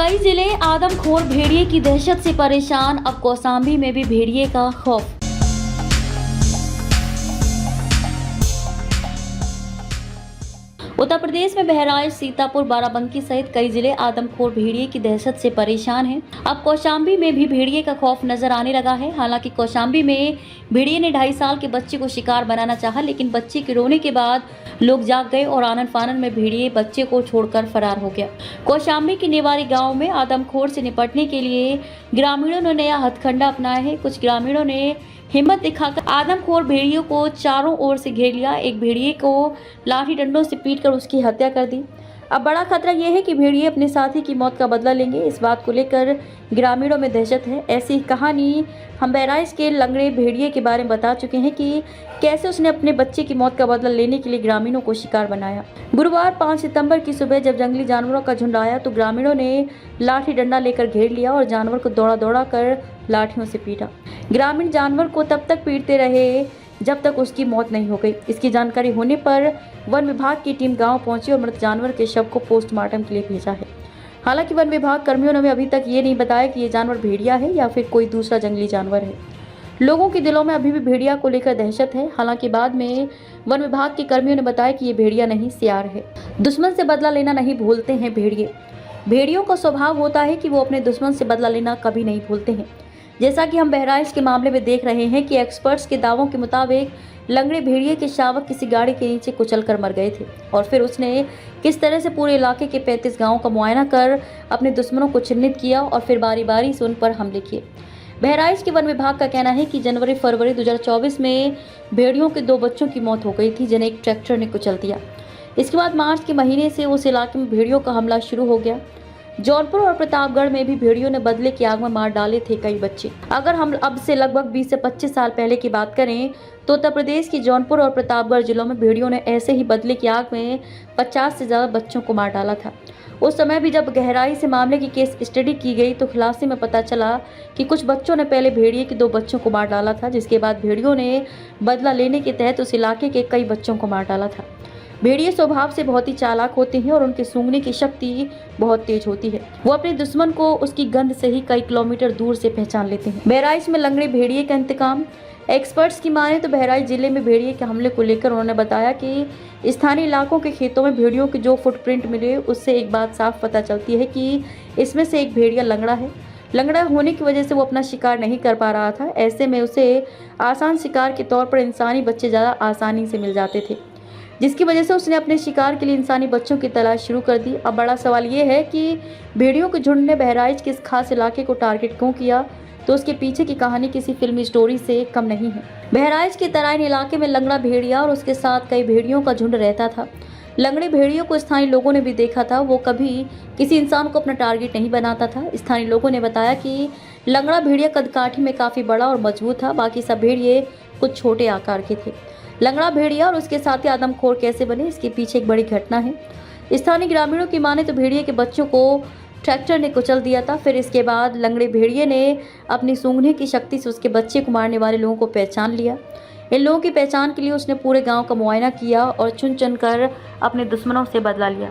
कई जिले आदमखोर भेड़िए की दहशत से परेशान, अब कौशाम्बी में भी भेड़िए का खौफ। उत्तर प्रदेश में बहराइच, सीतापुर, बाराबंकी सहित कई जिले आदमखोर भेड़िए की दहशत से परेशान हैं। अब कौशाम्बी में भी भेड़िए का खौफ नजर आने लगा है। हालांकि कौशाम्बी में भेड़िए ने 2.5 साल के बच्चे को शिकार बनाना चाहा, लेकिन बच्चे के रोने के बाद लोग जाग गए और आनन फानन में भेड़िए बच्चे को छोड़कर फरार हो गया। कौशाम्बी के नेवारी गांव में आदमखोर से निपटने के लिए ग्रामीणों ने नया हथकंडा अपनाया है। कुछ ग्रामीणों ने हिम्मत दिखाकर आदमखोर भेड़ियों को चारों ओर से घेर लिया। एक भेड़िए को लाठी डंडों से पीटकर उसकी हत्या कर दी। अब बड़ा खतरा यह है कि भेड़िए अपने साथी की मौत का बदला लेंगे। इस बात को लेकर ग्रामीणों में दहशत है। ऐसी कहानी हम बहराइच के लंगड़े भेड़िए के बारे में बता चुके हैं कि कैसे उसने अपने बच्चे की मौत का बदला लेने के लिए ग्रामीणों को शिकार बनाया। गुरुवार 5 सितंबर की सुबह जब जंगली जानवरों का झुंड आया तो ग्रामीणों ने लाठी डंडा लेकर घेर लिया और जानवर को दौड़ा दौड़ा कर लाठियों से पीटा। ग्रामीण जानवर को तब तक पीटते रहे जब तक उसकी मौत नहीं हो गई। इसकी जानकारी होने पर वन विभाग की टीम गांव पहुंची और मृत जानवर के शव को पोस्टमार्टम के लिए भेजा है। हालांकि वन विभाग कर्मियों ने अभी तक ये नहीं बताया कि ये जानवर भेड़िया है या फिर कोई दूसरा जंगली जानवर है। लोगों के दिलों में अभी भी भेड़िया को लेकर दहशत है। हालांकि बाद में वन विभाग के कर्मियों ने बताया कि ये भेड़िया नहीं, सियार है। दुश्मन से बदला लेना नहीं भूलते हैं भेड़िए। भेड़ियों का स्वभाव होता है कि वो अपने दुश्मन से बदला लेना कभी नहीं भूलते हैं। जैसा कि हम बहराइच के मामले में देख रहे हैं कि एक्सपर्ट्स के दावों के मुताबिक लंगड़े भेड़िए के शावक किसी गाड़ी के नीचे कुचलकर मर गए थे और फिर उसने किस तरह से पूरे इलाके के 35 गांवों का मुआयना कर अपने दुश्मनों को चिन्हित किया और फिर बारी बारी से उन पर हमले किए। बहराइच के वन विभाग का कहना है कि जनवरी-फरवरी 2024 में भेड़ियों के 2 बच्चों की मौत हो गई थी, जिन्हें एक ट्रैक्टर ने कुचल दिया। इसके बाद मार्च के महीने से उस इलाके में भेड़ियों का हमला शुरू हो गया। जौनपुर और प्रतापगढ़ में भी भेड़ियों ने बदले की आग में मार डाले थे कई बच्चे। अगर हम अब से लगभग 20 से 25 साल पहले की बात करें तो उत्तर प्रदेश की जौनपुर और प्रतापगढ़ जिलों में भेड़ियों ने ऐसे ही बदले की आग में 50 से ज़्यादा बच्चों को मार डाला था। उस समय भी जब गहराई से मामले की केस स्टडी की गई तो खुलासे में पता चला कि कुछ बच्चों ने पहले भेड़िए के 2 बच्चों को मार डाला था, जिसके बाद भेड़ियों ने बदला लेने के तहत उस इलाके के कई बच्चों को मार डाला था। भेड़िए स्वभाव से बहुत ही चालाक होते हैं और उनके सूंघने की शक्ति बहुत तेज होती है। वो अपने दुश्मन को उसकी गंध से ही कई किलोमीटर दूर से पहचान लेते हैं। बहराइच में लंगड़े भेड़िए का इंतकाम। एक्सपर्ट्स की माने तो बहराइच जिले में भेड़िए के हमले को लेकर उन्होंने बताया कि स्थानीय इलाकों के खेतों में भेड़ियों के जो फुटप्रिंट मिले उससे एक बात साफ पता चलती है कि इसमें से एक भेड़िया लंगड़ा है। लंगड़ा होने की वजह से वो अपना शिकार नहीं कर पा रहा था। ऐसे में उसे आसान शिकार के तौर पर इंसानी बच्चे ज़्यादा आसानी से मिल जाते थे, जिसकी वजह से उसने अपने शिकार के लिए इंसानी बच्चों की तलाश शुरू कर दी। अब बड़ा सवाल ये है कि भेड़ियों के झुंड ने बहराइच के इस खास इलाके को टारगेट क्यों किया, तो उसके पीछे की कहानी किसी फिल्मी स्टोरी से कम नहीं है। बहराइच के तराइन इलाके में लंगड़ा भेड़िया और उसके साथ कई भेड़ियों का झुंड रहता था। लंगड़े भेड़ियों को स्थानीय लोगों ने भी देखा था। वो कभी किसी इंसान को अपना टारगेट नहीं बनाता था। स्थानीय लोगों ने बताया कि लंगड़ा भेड़िया कदकाठी में काफ़ी बड़ा और मजबूत था, बाकी सब भेड़िए कुछ छोटे आकार के थे। लंगड़ा भेड़िया और उसके साथी आदमखोर कैसे बने, इसके पीछे एक बड़ी घटना है। स्थानीय ग्रामीणों की माने तो भेड़िए के बच्चों को ट्रैक्टर ने कुचल दिया था। फिर इसके बाद लंगड़े भेड़िए ने अपनी सूंघने की शक्ति से उसके बच्चे को मारने वाले लोगों को पहचान लिया। इन लोगों की पहचान के लिए उसने पूरे गांव का मुआयना किया और चुन चुन कर अपने दुश्मनों से बदला लिया।